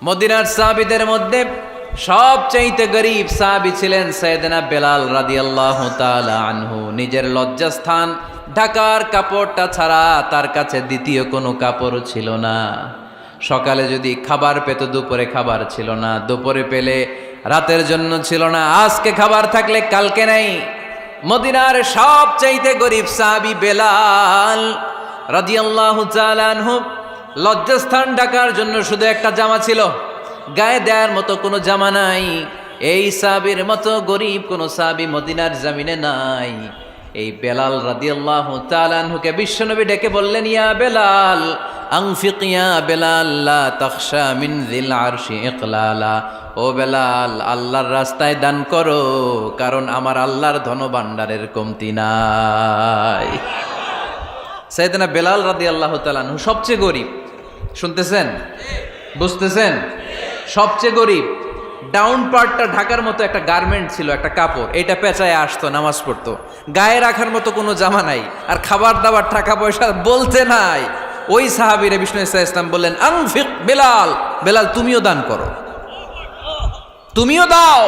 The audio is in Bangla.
মদিনার সাহাবীদের মধ্যে সবচাইতে গরীব সাহাবী ছিলেন সাইয়েদনা বেলাল রাদিয়াল্লাহু তাআলা আনহু। নিজের লজ্জাস্থান ঢাকার কাপড়টা ছাড়া তার কাছে দ্বিতীয় কোনো কাপড় ছিল না। সকালে যদি খাবার পেত, দুপুরে খাবার ছিল না, দুপুরে পেলে রাতের জন্য ছিল না, আজকে খাবার থাকলে কালকে নাই। মদিনার সবচাইতে গরীব সাহাবী বেলাল রাদিয়াল্লাহু তাআলা আনহু, লজ্জাস্থান ঢাকার জন্য শুধু একটা জামা ছিল, গায়ে দেওয়ার মতো কোনো জামা নাই। এই সাহাবীর মতো গরীব কোনো সাহাবী মদিনার জমিনে নাই। এই বেলাল রাদিয়াল্লাহু তাআলা আনহুকে বিশ্বনবী ডেকে বললেন, ইয়া বেলাল আনফিক ইয়া বেলাল লা তাখশা মিন যিল আরশি ইকলালা। ও বেলাল, আল্লাহর রাস্তায় দান করো, কারণ আমার আল্লাহর ধনভাণ্ডারের কমতি নাই। সাইয়েদনা বেলাল রাদিয়াল্লাহু তাআলা আনহু সবচেয়ে গরীব। শুনতেছেন? বুঝতেছেন? সবচেয়ে গরীব। ডাউন পার্টটা ঢাকার মতো একটা গার্মেন্ট ছিল, একটা কাপড়, এটা পেঁচায় আসতো, নামাজ পড়তো। গায়ে রাখার মতো কোনো জামা নাই, আর খাবার দাবার টাকা পয়সা বলতে নাই। ওই সাহাবীরে বিষ্ণু ইসলাম বললেন, আনফিক বেলাল, বেলাল তুমিও দান করো, তুমিও দাও।